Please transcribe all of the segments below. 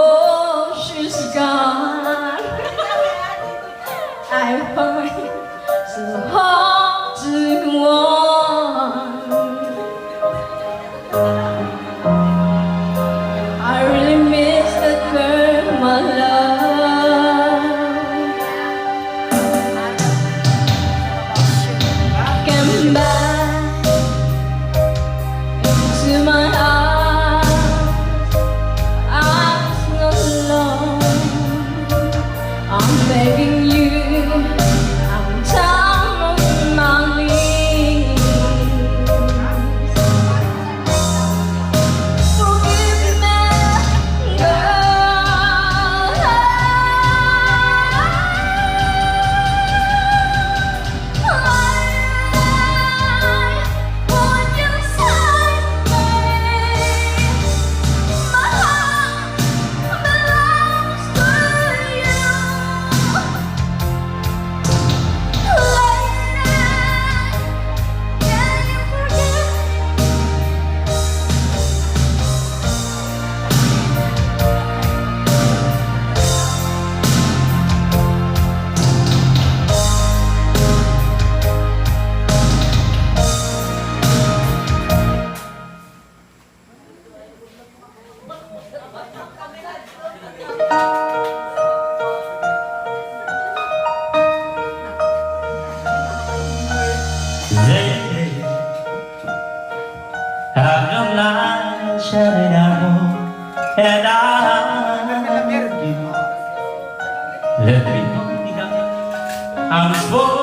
Oh, she's gone. I find so hard to go on. I really miss that girl, my love. Come back to my heart. I'm not alone. I'm begging you. I'm down on my knees. Forgive me, girl. Would you save me? My heart belongs to you. Lady, can you forgive me? Lady, have your light shining out, and let me I'm for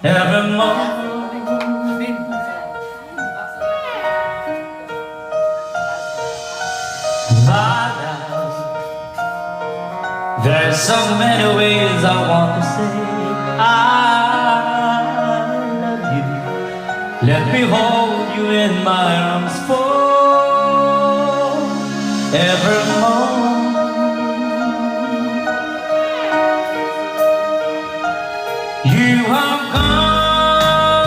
evermore. My love, there's so many ways I want to say I love you. Let me hold you in my arms forevermore. You have gone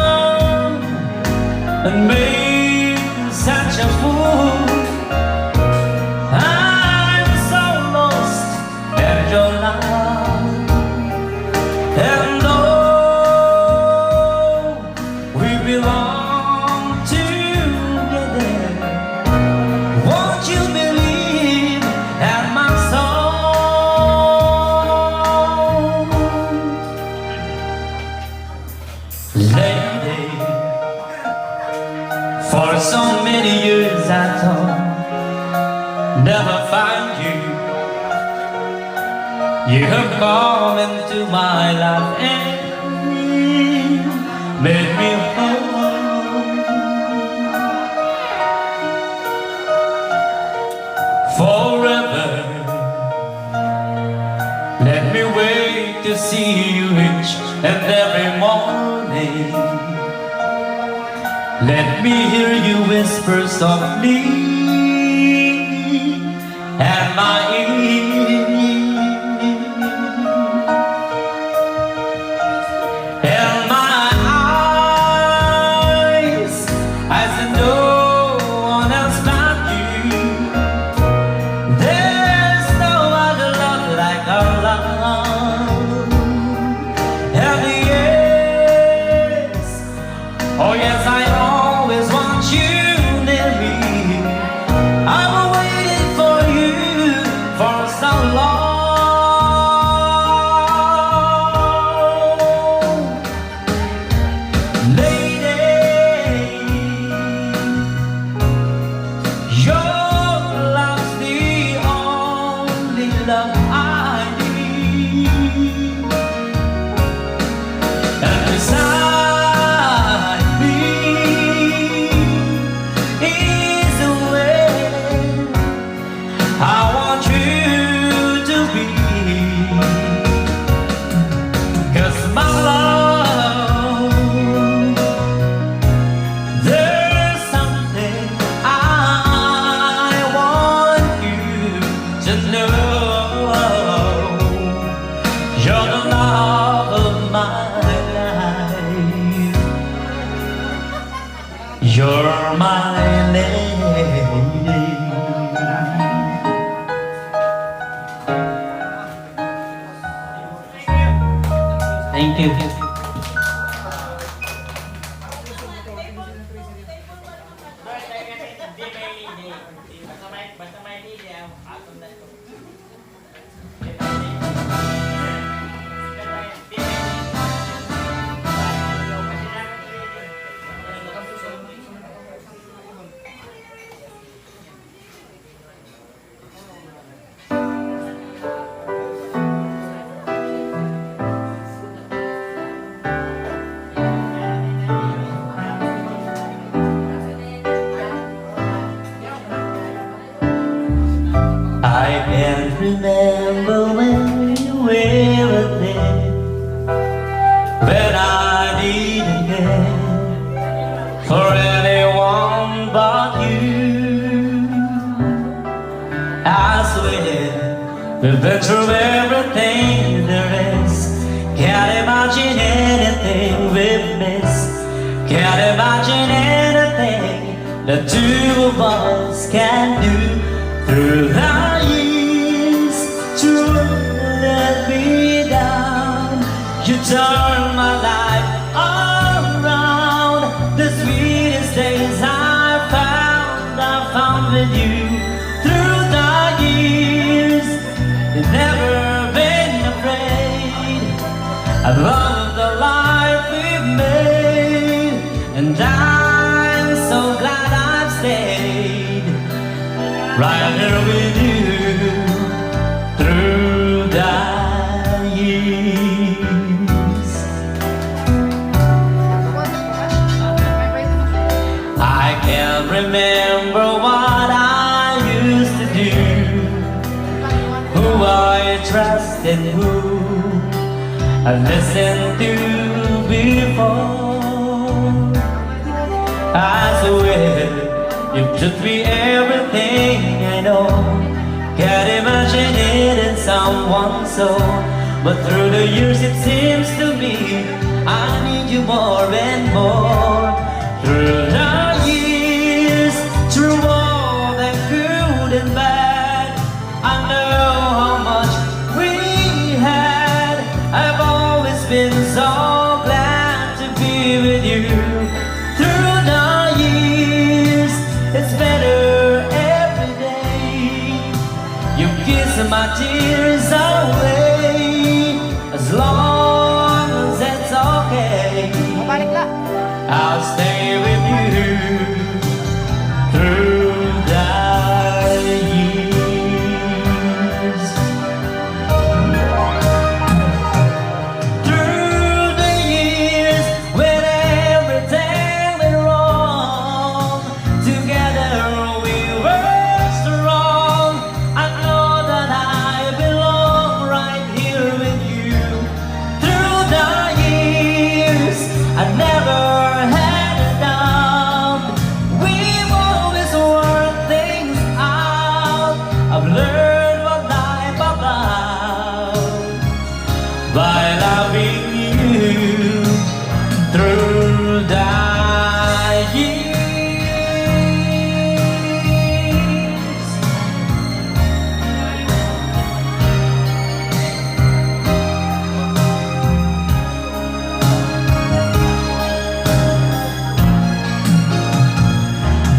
and made such a fool. I'm so lost at your love, and though we belong together, won't you believe at my song? Lady, for so many years I thought never find you. You have come into my life and made me whole. Forever, let me wait to see you each and every morning. Let me hear you whisper softly at my ear, and my eyes, as I know one else but you. There's no other love like our love. And yes, oh yes, I always want you near me. I've waited for you for so long. Lady, your love's the only love I need. And beside me is where I want you to be. 'Cause my love, there's something I want you to know. You're the love of my life. You're my lady. I can't remember when you were there, when I didn't care for anyone but you. I swear we've been through everything there is. Can't imagine anything we've missed. Can't imagine anything the two of us can do. Through the years, to let me down, you turned my life around. The sweetest days I found with you. Through the years, you've never been afraid of all of the life we've made, and I'm so glad I've stayed right here with you through the years. I can't remember what I used to do, who I trusted, who I listened to before. I swear you took me everything I know. Can't imagine it in someone so. But through the years it seems to me I need you more and more. Through the years, through all the good and bad, I know how much we had. I've always been so glad to be with you. Through the years, it's better every day. You kiss my tears away. As long as it's okay, I'll stay with you through the years. Through the years, when everything went wrong, together we were strong. I know that I belong right here with you. Through the years, I never had a doubt. We've always worked things out. I've learned what life's about by loving you through the years.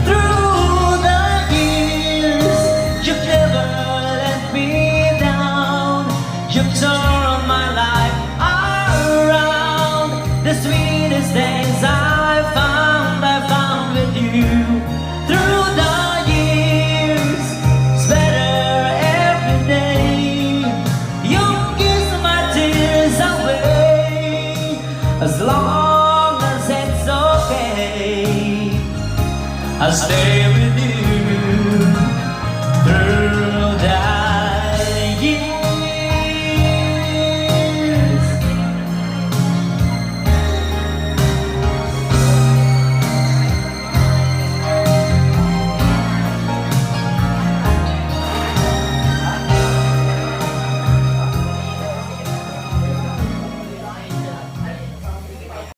Through the years, you've never let me down. You've turned my life around. The sweetest days I found with you. Through the years, it's better every day. You kiss my tears away. As long as it's okay, I'll stay with